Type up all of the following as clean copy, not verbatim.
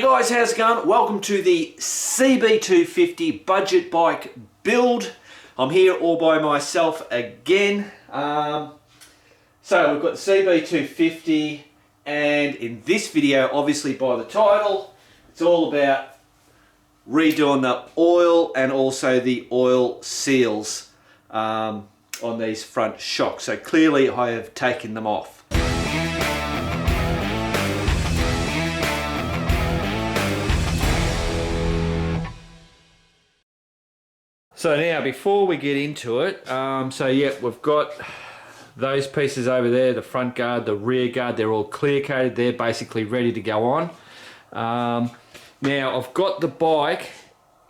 Hey guys, how's it going? Welcome to the CB250 budget bike build. I'm here all by myself again. So we've got the CB250, and in this video, obviously by the title, it's all about redoing the oil and also the oil seals on these front shocks. So clearly I have taken them off. So now, before we get into it, so yeah, we've got those pieces over there, the front guard, the rear guard, they're all clear coated, they're basically ready to go on. Now, I've got the bike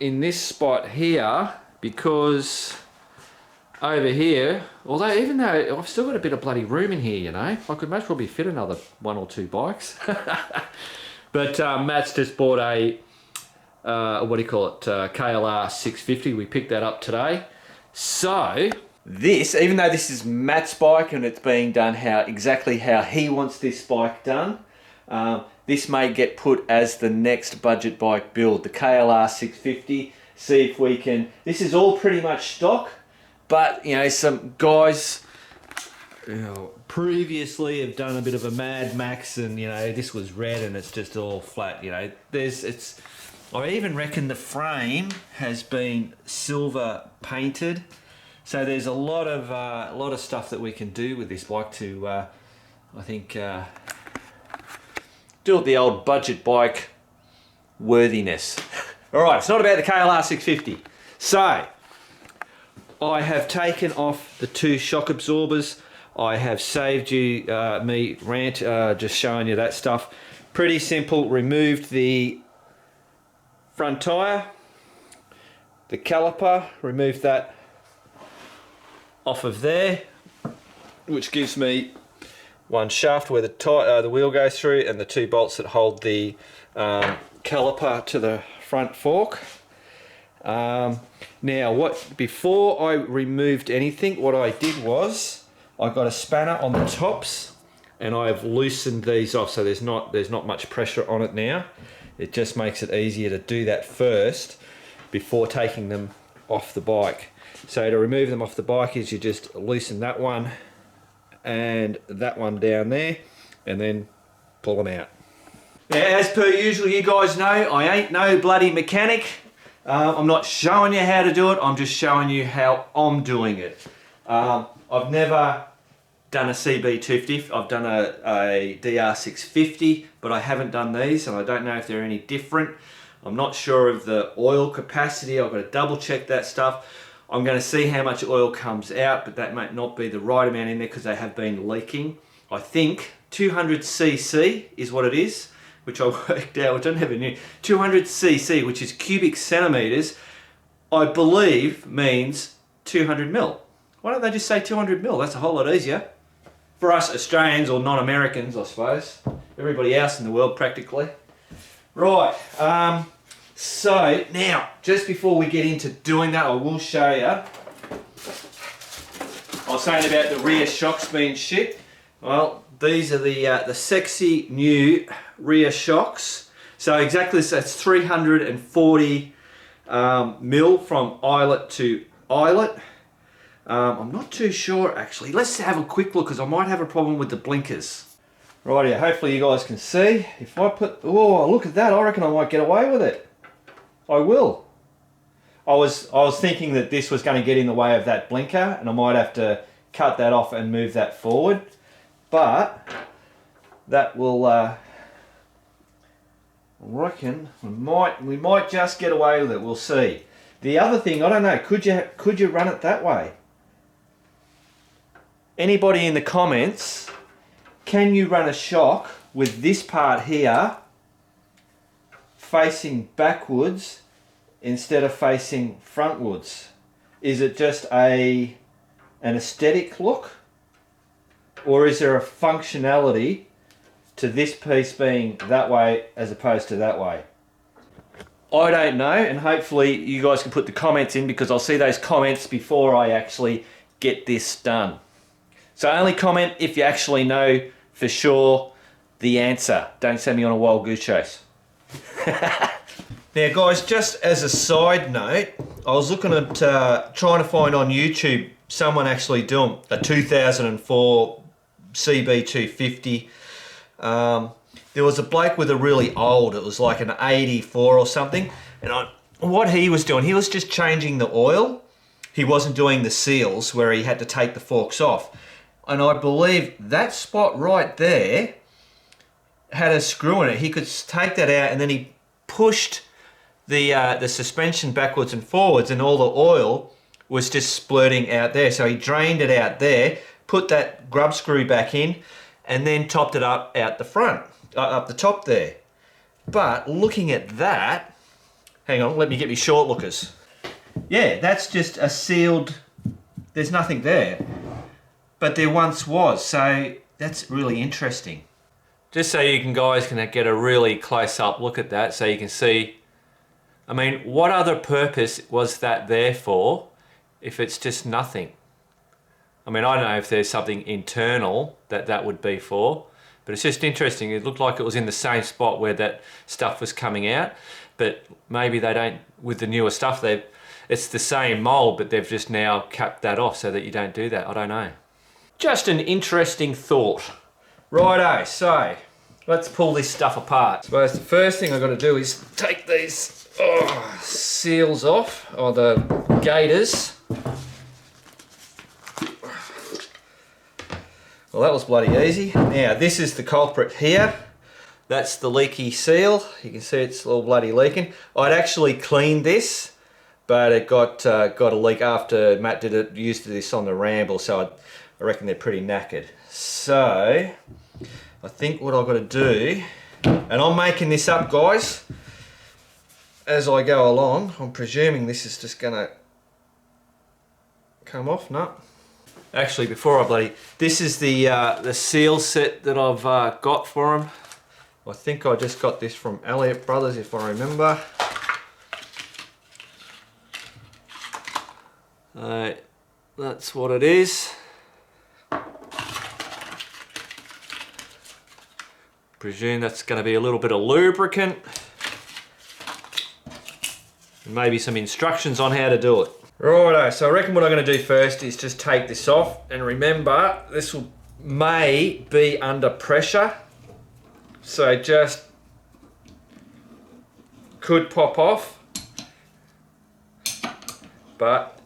in this spot here because over here, although even though I've still got a bit of bloody room in here, you know, I could most probably fit another one or two bikes. But Matt's just bought a what do you call it, KLR 650. We picked that up today. So this, even though this is Matt's bike and it's being done exactly how he wants this bike done, this may get put as the next budget bike build, the KLR 650. See if we can, this is all pretty much stock, but you know, some guys previously have done a bit of a Mad Max, and you know, this was red and it's just all flat. You know, I even reckon the frame has been silver painted, so there's a lot of stuff that we can do with this bike to, I think, do it the old budget bike worthiness. All right, it's not about the KLR 650. So I have taken off the two shock absorbers. I have saved you me rant, just showing you that stuff. Pretty simple. Removed the front tyre, the caliper, remove that off of there, which gives me one shaft where the wheel goes through, and the two bolts that hold the caliper to the front fork. Now, before I removed anything, what I did was I got a spanner on the tops and I've loosened these off, so there's not much pressure on it now. It just makes it easier to do that first before taking them off the bike. So to remove them off the bike is you just loosen that one and that one down there and then pull them out. Now, as per usual, you guys know I ain't no bloody mechanic. I'm not showing you how to do it, I'm just showing you how I'm doing it. I've never done a CB250, I've done a DR650, but I haven't done these, and I don't know if they're any different. I'm not sure of the oil capacity, I've got to double check that stuff. I'm going to see how much oil comes out, but that might not be the right amount in there because they have been leaking. I think 200cc is what it is, which I worked out, which I never knew. 200cc, which is cubic centimetres, I believe means 200 mil. Why don't they just say 200 mil? That's a whole lot easier. For us Australians, or non-Americans, I suppose. Everybody else in the world, practically. Right, so now, just before we get into doing that, I will show you. I was saying about the rear shocks being shit. Well, these are the sexy new rear shocks. So exactly, so that's 340 mil from eyelet to eyelet. I'm not too sure actually. Let's have a quick look because I might have a problem with the blinkers. Right here, hopefully you guys can see. If I put, oh look at that, I reckon I might get away with it. I will. I was thinking that this was going to get in the way of that blinker and I might have to cut that off and move that forward. But that will, I reckon we might just get away with it. We'll see. The other thing, I don't know, could you run it that way? Anybody in the comments, can you run a shock with this part here facing backwards instead of facing frontwards? Is it just an aesthetic look, or is there a functionality to this piece being that way as opposed to that way? I don't know, and hopefully you guys can put the comments in because I'll see those comments before I actually get this done. So only comment if you actually know for sure the answer. Don't send me on a wild goose chase. Now guys, just as a side note, I was looking at trying to find on YouTube someone actually doing a 2004 CB250. There was a bloke with a really old, it was like an 84 or something, and what he was doing, he was just changing the oil. He wasn't doing the seals where he had to take the forks off. And I believe that spot right there had a screw in it. He could take that out and then he pushed the suspension backwards and forwards, and all the oil was just splurting out there. So he drained it out there, put that grub screw back in, and then topped it up out the front, up the top there. But looking at that, hang on, let me get me short lookers. Yeah, that's just a sealed, there's nothing there. But there once was, so that's really interesting. Just so you guys can get a really close up look at that, so you can see, I mean, what other purpose was that there for if it's just nothing? I mean, I don't know if there's something internal that would be for, but it's just interesting. It looked like it was in the same spot where that stuff was coming out, but maybe they don't, with the newer stuff, it's the same mold, but they've just now capped that off so that you don't do that. I don't know. Just an interesting thought. Righto, so let's pull this stuff apart. I suppose the first thing I've got to do is take these seals off, or the gaiters. Well, that was bloody easy. Now, this is the culprit here. That's the leaky seal. You can see it's all bloody leaking. I'd actually cleaned this, but it got a leak after Matt used this on the ramble, so I reckon they're pretty knackered. So, I think what I've got to do, and I'm making this up, guys, as I go along. I'm presuming this is just going to come off, no? Actually, before I bloody, this is the seal set that I've got for them. I think I just got this from Elliott Brothers, if I remember. That's what it is. Presume that's going to be a little bit of lubricant. And maybe some instructions on how to do it. Righto, so I reckon what I'm going to do first is just take this off, and remember, this may be under pressure, so just could pop off, but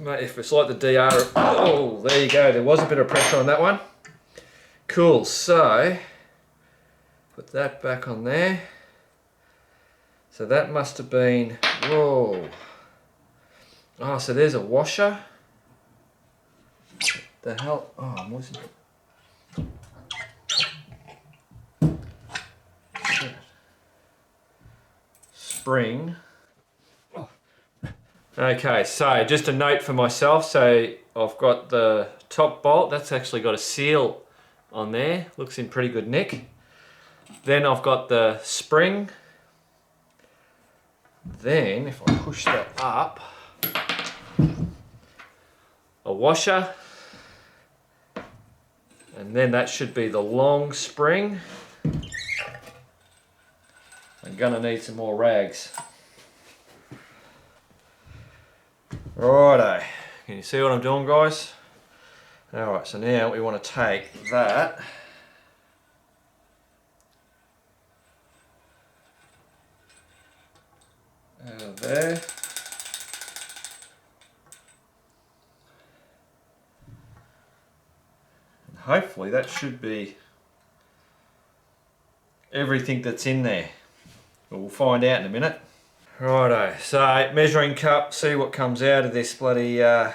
if it's like the DR, oh, there you go, there was a bit of pressure on that one. Cool, so put that back on there. So that must have been, whoa. Oh, so there's a washer. The hell? Oh, I'm losing it. Spring. Okay, so just a note for myself. So I've got the top bolt. That's actually got a seal on there. Looks in pretty good nick. Then I've got the spring. Then if I push that up, a washer, and then that should be the long spring. I'm gonna need some more rags. Righto, can you see what I'm doing, guys? Alright, so now we want to take that out of there. Hopefully that should be everything that's in there. But we'll find out in a minute. Righto, so measuring cup, see what comes out of this bloody the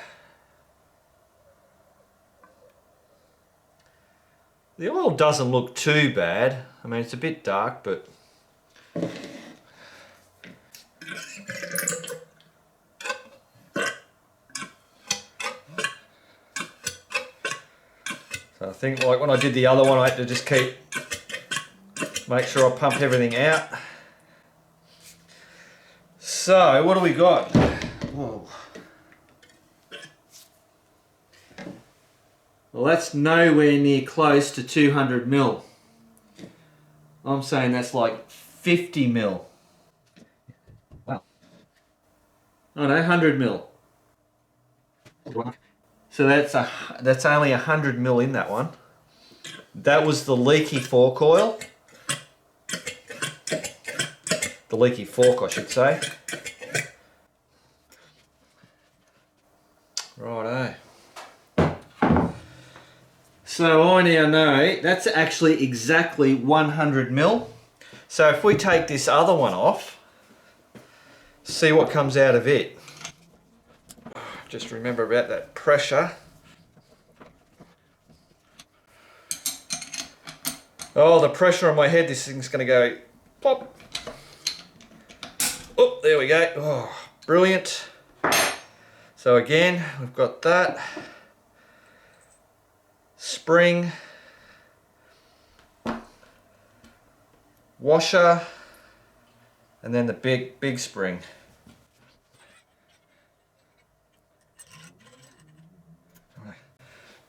oil doesn't look too bad. I mean, it's a bit dark, but so I think, like when I did the other one, I had to just make sure I pump everything out. So, what do we got? Whoa. Well, that's nowhere near close to 200 mil. I'm saying that's like 50 mil. Wow. Oh no, 100 mil. So that's only 100 mil in that one. That was the leaky fork oil. The leaky fork, I should say. Righto. So I now know that's actually exactly 100 mil. So if we take this other one off, see what comes out of it. Just remember about that pressure. Oh, the pressure on my head, this thing's going to go pop. Oh, there we go. Oh, brilliant. So again, we've got that. Spring. Washer. And then the big spring.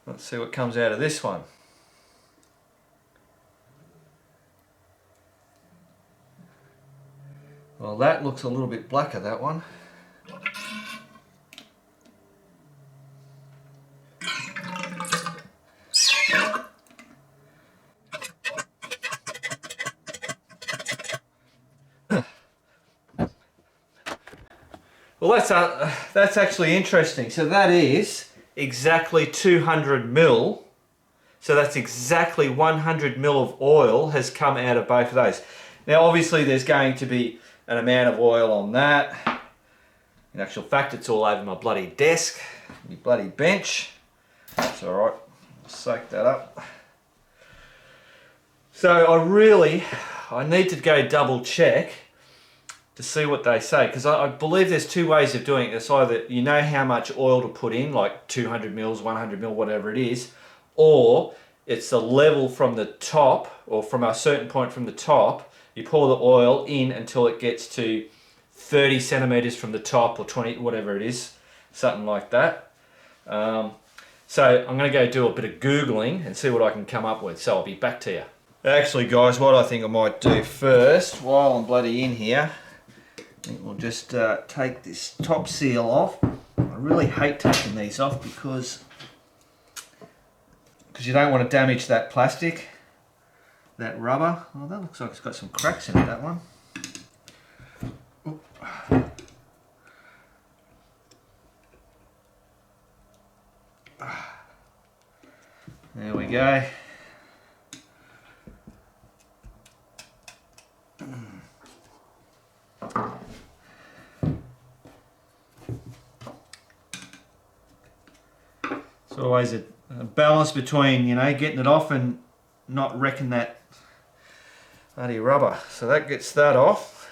Let's see what comes out of this one. Well, that looks a little bit blacker, that one. Well, that's actually interesting. So that is exactly 200 mil. So that's exactly 100 mil of oil has come out of both of those. Now, obviously, there's going to be an amount of oil on that. In actual fact, it's all over my bloody desk, my bloody bench. It's all right. I'll soak that up. So I need to go double check to see what they say, because I believe there's two ways of doing it. It's either you know how much oil to put in, like 200 mils, 100 mil, whatever it is, or it's the level from the top, or from a certain point from the top, you pour the oil in until it gets to 30 centimeters from the top, or 20, whatever it is, something like that. So I'm going to go do a bit of Googling and see what I can come up with, so I'll be back to you. Actually, guys, what I think I might do first, while I'm bloody in here, I think we'll just take this top seal off. I really hate taking these off because you don't want to damage that plastic, that rubber. Oh, that looks like it's got some cracks in it, that one. There we go. It's always a balance between, you know, getting it off and not wrecking that bloody rubber. So that gets that off.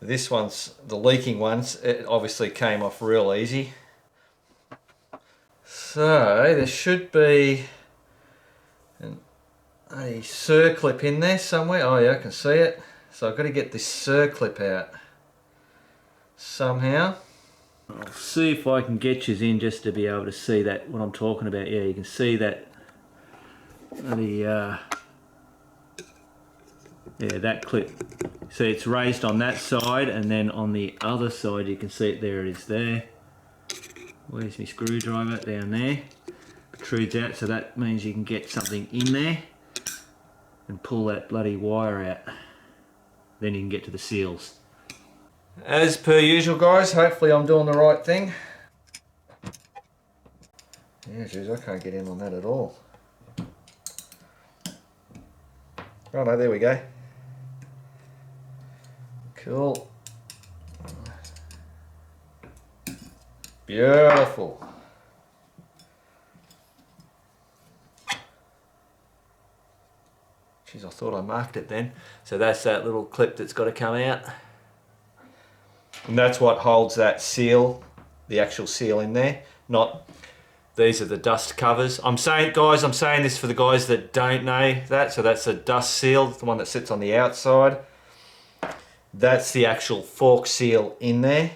This one's, the leaking ones, it obviously came off real easy. So there should be a circlip in there somewhere. Oh yeah, I can see it. So I've got to get this circlip out somehow. I'll see if I can get you in just to be able to see that, what I'm talking about. Yeah, you can see that, yeah, that clip. See, it's raised on that side, and then on the other side you can see it, there it is there. Where's my screwdriver? Down there. Protrudes out, so that means you can get something in there and pull that bloody wire out. Then you can get to the seals. As per usual, guys, hopefully I'm doing the right thing. Yeah, geez, I can't get in on that at all. Oh no, there we go. Cool. Beautiful. Jeez, I thought I marked it then. So that's that little clip that's got to come out. And that's what holds that seal, the actual seal in there. Not, these are the dust covers. I'm saying, guys, I'm saying this for the guys that don't know that. So that's a dust seal, the one that sits on the outside. That's the actual fork seal in there.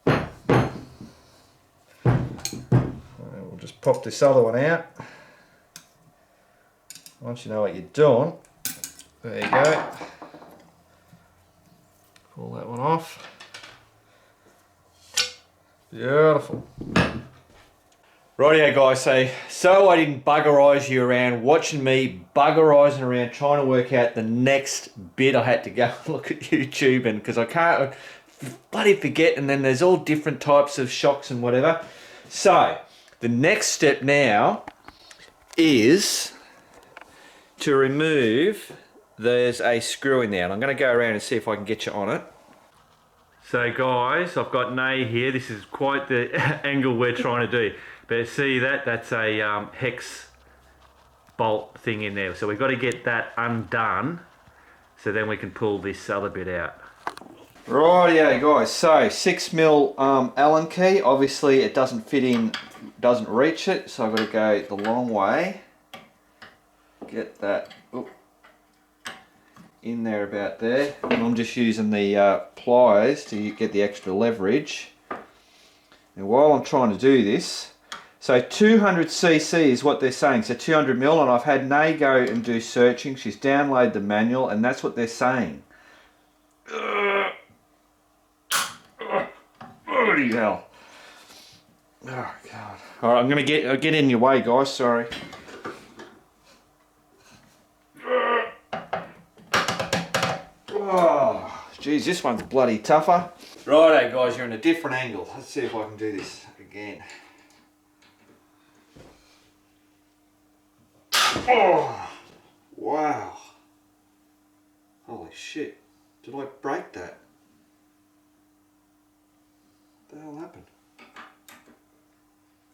We'll just pop this other one out. Once you know what you're doing, there you go. Pull that one off. Beautiful. Rightio guys, so I didn't buggerise you around watching me buggerising around trying to work out the next bit. I had to go and look at YouTube, and because I can't bloody forget, and then there's all different types of shocks and whatever. So the next step now is to remove, there's a screw in there, and I'm going to go around and see if I can get you on it. So guys, I've got Nay here. This is quite the angle we're trying to do. But see that? That's a hex bolt thing in there. So we've got to get that undone, so then we can pull this other bit out. Rightio guys, so 6mm Allen key. Obviously it doesn't fit in, doesn't reach it, so I've got to go the long way. Get that in there about there. And I'm just using the pliers to get the extra leverage. And while I'm trying to do this, so 200cc is what they're saying, so 200mm, and I've had Nay go and do searching. She's downloaded the manual, and that's what they're saying. Bloody hell. Oh God. Alright, I'm gonna get in your way, guys, sorry. Oh, geez, this one's bloody tougher. Righto guys, you're in a different angle. Let's see if I can do this again. Oh, wow. Holy shit. Did I break that? What the hell happened?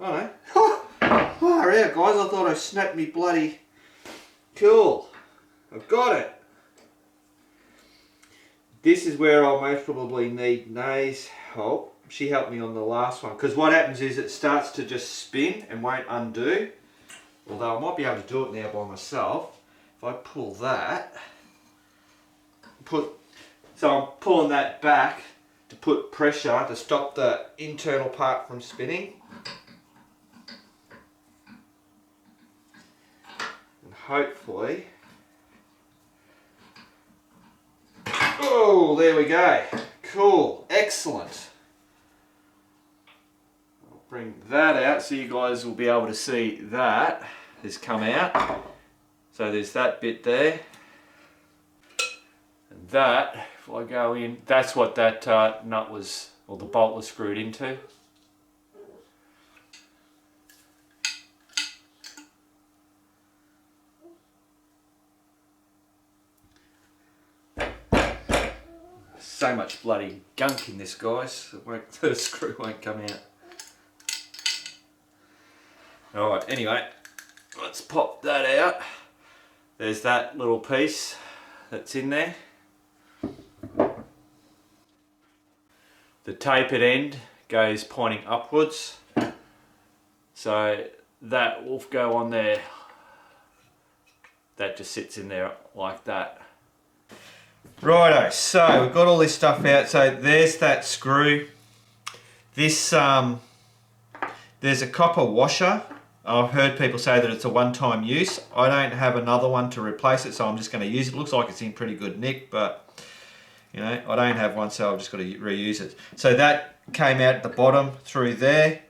Oh no. Far out guys, I thought I snapped me bloody... Cool. I've got it. This is where I'll most probably need Nay's help. She helped me on the last one, because what happens is it starts to just spin and won't undo. Although I might be able to do it now by myself. If I pull that, so I'm pulling that back to put pressure to stop the internal part from spinning. And hopefully, oh, there we go. Cool, excellent. I'll bring that out so you guys will be able to see that has come out. So there's that bit there. And that, if I go in, that's what that nut was, or the bolt was screwed into. So much bloody gunk in this, guys. The screw won't come out. Alright, anyway, let's pop that out. There's that little piece that's in there. The tapered end goes pointing upwards. So that will go on there. That just sits in there like that. Righto, so we've got all this stuff out. So there's that screw. This, there's a copper washer. I've heard people say that it's a one-time use. I don't have another one to replace it, so I'm just going to use it. It looks like it's in pretty good nick, but you know, I don't have one, so I've just got to reuse it. So that came out at the bottom through there,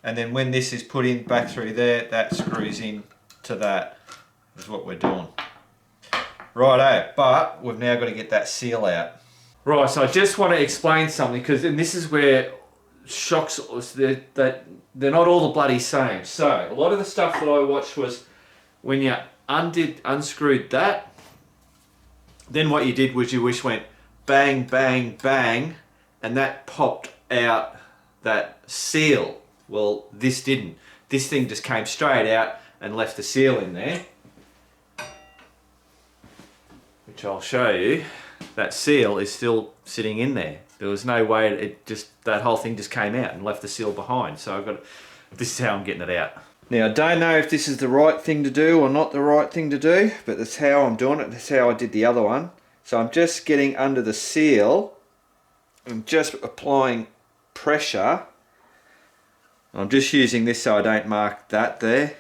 and then when this is put in back through there, that screws in to that, is what we're doing. Righto, but we've now got to get that seal out. Right, so I just want to explain something, because this is where shocks, they're not all the bloody same. So a lot of the stuff that I watched was when you unscrewed that, then what you did was you just went bang, bang, bang, and that popped out that seal. Well, this didn't. This thing just came straight out and left the seal in there, which I'll show you. That seal is still sitting in there. There was no way, it just, that whole thing just came out and left the seal behind. So I've got, this is how I'm getting it out. Now I don't know if this is the right thing to do or not the right thing to do, but that's how I'm doing it. That's how I did the other one. So I'm just getting under the seal and just applying pressure. I'm just using this so I don't mark that there.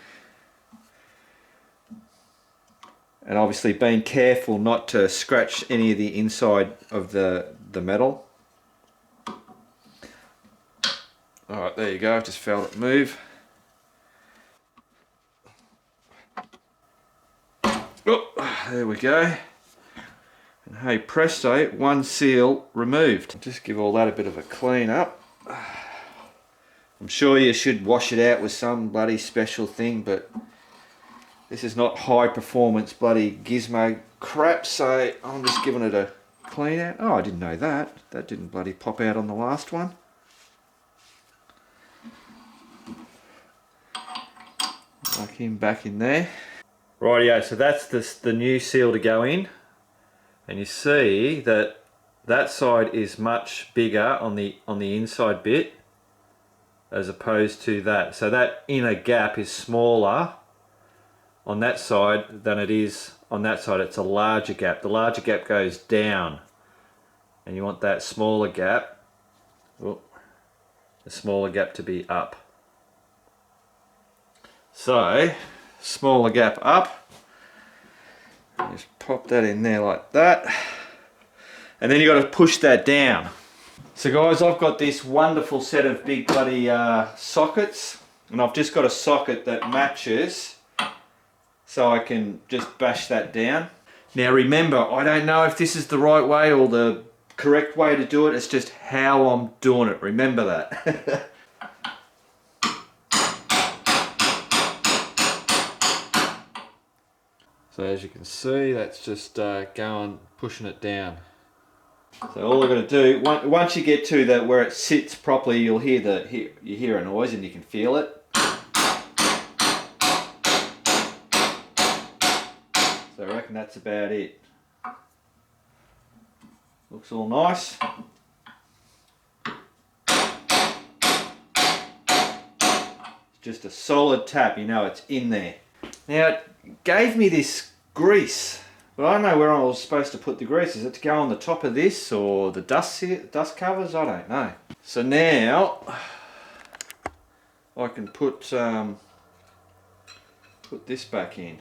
And obviously being careful not to scratch any of the inside of the metal. Alright, there you go, I just felt it move. Oh, there we go. And hey presto, one seal removed. Just give all that a bit of a clean up. I'm sure you should wash it out with some bloody special thing, but this is not high performance bloody gizmo crap, so I'm just giving it a clean out. Oh, I didn't know that. That didn't bloody pop out on the last one. Like him back in there. Rightio, so that's the new seal to go in. And you see that that side is much bigger on the inside bit as opposed to that. So that inner gap is smaller on that side than it is on that side. It's a larger gap. The larger gap goes down, and you want that smaller gap, the smaller gap to be up. So smaller gap up, just pop that in there like that, and then you got to push that down. So guys, I've got this wonderful set of big bloody sockets, and I've just got a socket that matches, so I can just bash that down. Now remember, I don't know if this is the right way or the correct way to do it, it's just how I'm doing it, remember that. So as you can see, that's just pushing it down. So all I've got to do, once you get to where it sits properly, you'll hear you hear a noise and you can feel it. So I reckon that's about it. Looks all nice. It's just a solid tap, you know it's in there. Now it gave me this grease, but I don't know where I was supposed to put the grease. Is it to go on the top of this or the dust covers? I don't know. So now I can put this back in.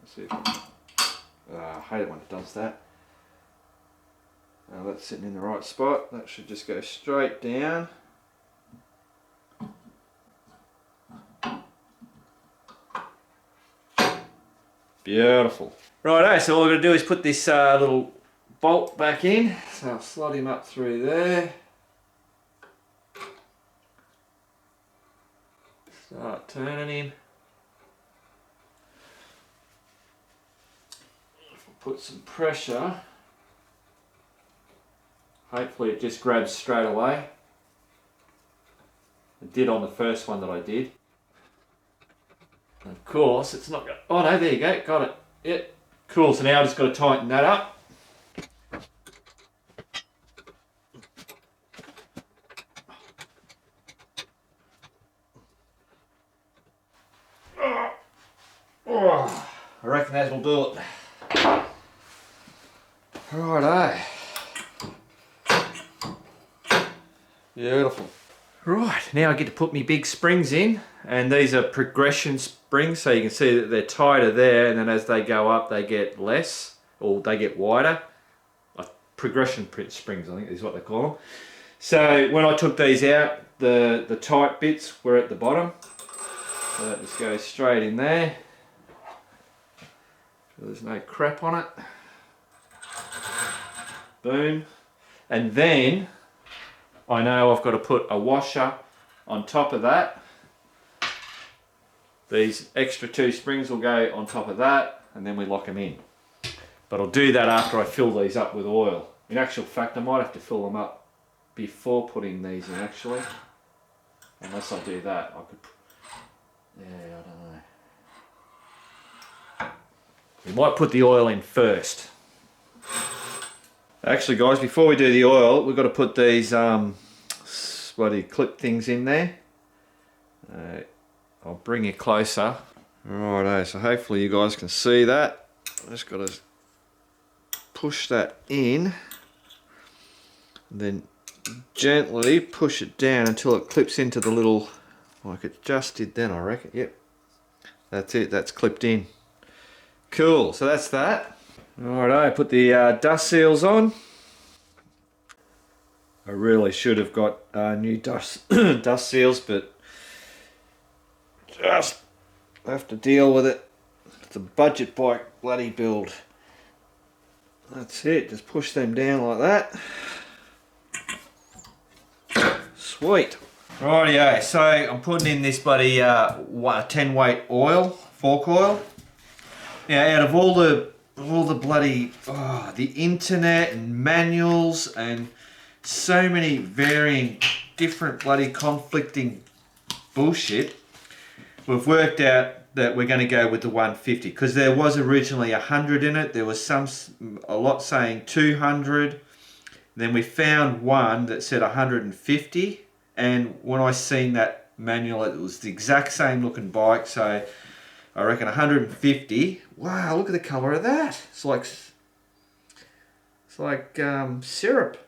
Let's see if I hate it when it does that. Now that's sitting in the right spot. That should just go straight down. Beautiful. Righto, so all we're going to do is put this little bolt back in. So I'll slot him up through there. Start turning him. If I put some pressure, hopefully it just grabs straight away. It did on the first one that I did. And of course, it's not going to... Oh no, there you go, got it. Yep, cool. So now I've just got to tighten that up. I reckon that'll do it. Righto. Beautiful. Right, now I get to put my big springs in, and these are progression springs, so you can see that they're tighter there, and then as they go up they get less, or they get wider. Progression springs, I think is what they call them. So when I took these out, the tight bits were at the bottom, so that just goes straight in there. So there's no crap on it. Boom. And then I know I've got to put a washer on top of that. These extra two springs will go on top of that, and then we lock them in. But I'll do that after I fill these up with oil. In actual fact, I might have to fill them up before putting these in actually. Unless I do that, I could... Yeah, I don't know. We might put the oil in first. Actually guys, before we do the oil, we've got to put these bloody clip things in there. I'll bring you closer. Righto, so hopefully you guys can see that. I just got to push that in, and then gently push it down until it clips into the little, like it just did then I reckon. Yep, that's it, that's clipped in. Cool, so that's that. Alright, put the dust seals on. I really should have got new dust dust seals, but just have to deal with it. It's a budget bike bloody build. That's it, just push them down like that. Sweet. Rightio, so I'm putting in this bloody 10 weight oil, fork oil. Now out of all the bloody the internet and manuals and so many varying different bloody conflicting bullshit, we've worked out that we're going to go with the 150 because there was originally 100 in it. There was a lot saying 200. Then we found one that said 150, and when I seen that manual, it was the exact same looking bike. So I reckon 150. Wow, look at the colour of that. It's like syrup.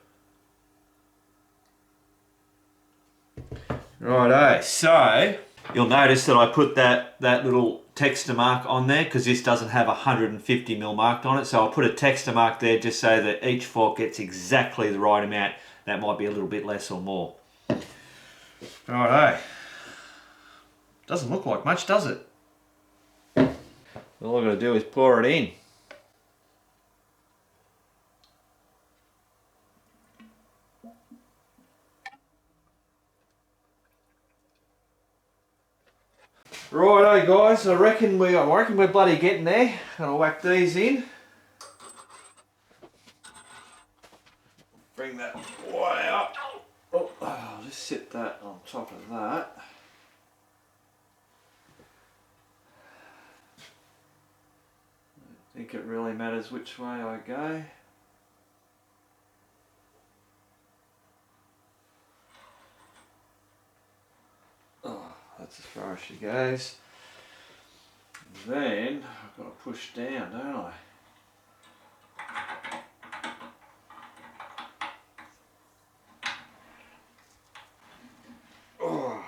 Righto, so you'll notice that I put that little texture mark on there because this doesn't have 150mm marked on it. So I'll put a texture mark there just so that each fork gets exactly the right amount. That might be a little bit less or more. Righto. Doesn't look like much, does it? All I've got to do is pour it in. Righto guys, I reckon we're bloody getting there. Gonna whack these in. Bring that way up. Oh, I'll just sit that on top of that. I think it really matters which way I go. Oh, that's as far as she goes. And then I've got to push down, don't I? Oh.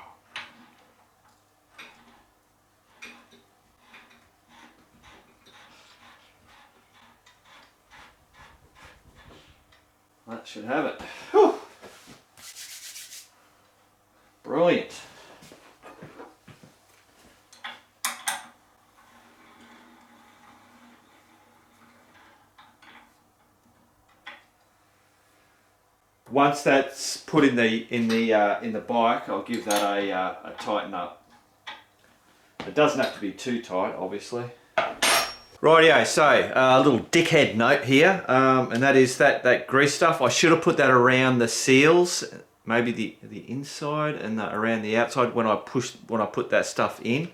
That should have it. Whew. Brilliant. Once that's put in the bike, I'll give that a tighten up. It doesn't have to be too tight, obviously. Rightio, so a little dickhead note here, and that is that grease stuff. I should have put that around the seals, maybe the inside and around the outside when I put that stuff in.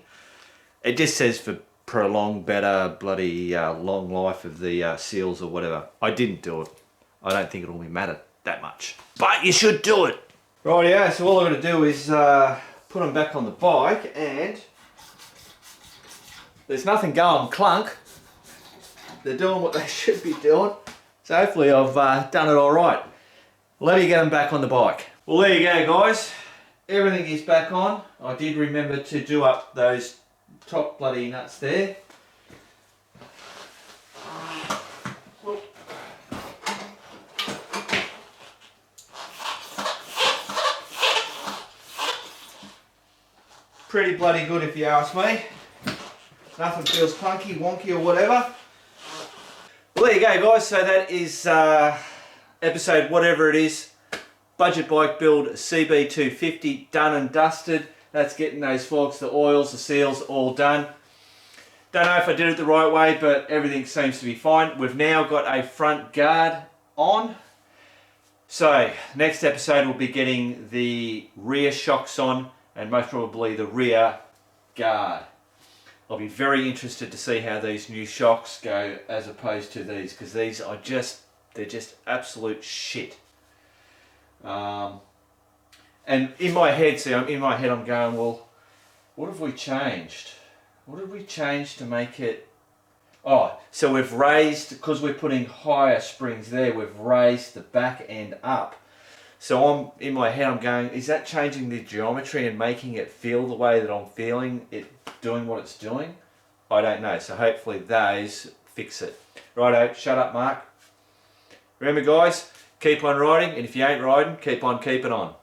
It just says for prolonged, better bloody long life of the seals or whatever. I didn't do it. I don't think it'll really matter that much, but you should do it. Rightio, so all I'm going to do is put them back on the bike, and there's nothing going clunk. They're doing what they should be doing, so hopefully I've done it all right. Let me get them back on the bike. Well, there you go guys, everything is back on. I did remember to do up those top bloody nuts there. Pretty bloody good if you ask me. Nothing feels clunky, wonky or whatever. Well, there you go guys, so that is episode whatever it is, budget bike build CB250 done and dusted. That's getting those forks, the oils, the seals all done. Don't know if I did it the right way, but everything seems to be fine. We've now got a front guard on. So next episode we'll be getting the rear shocks on, and most probably the rear guard. I'll be very interested to see how these new shocks go as opposed to these, because these are they're just absolute shit. And in my head, I'm going, well, what have we changed? What have we changed to make it? Oh, so we've raised, because we're putting higher springs there, we've raised the back end up. So in my head I'm going, is that changing the geometry and making it feel the way that I'm feeling it doing what it's doing? I don't know. So hopefully those fix it. Righto, shut up, Mark. Remember, guys, keep on riding, and if you ain't riding, keep on keeping on.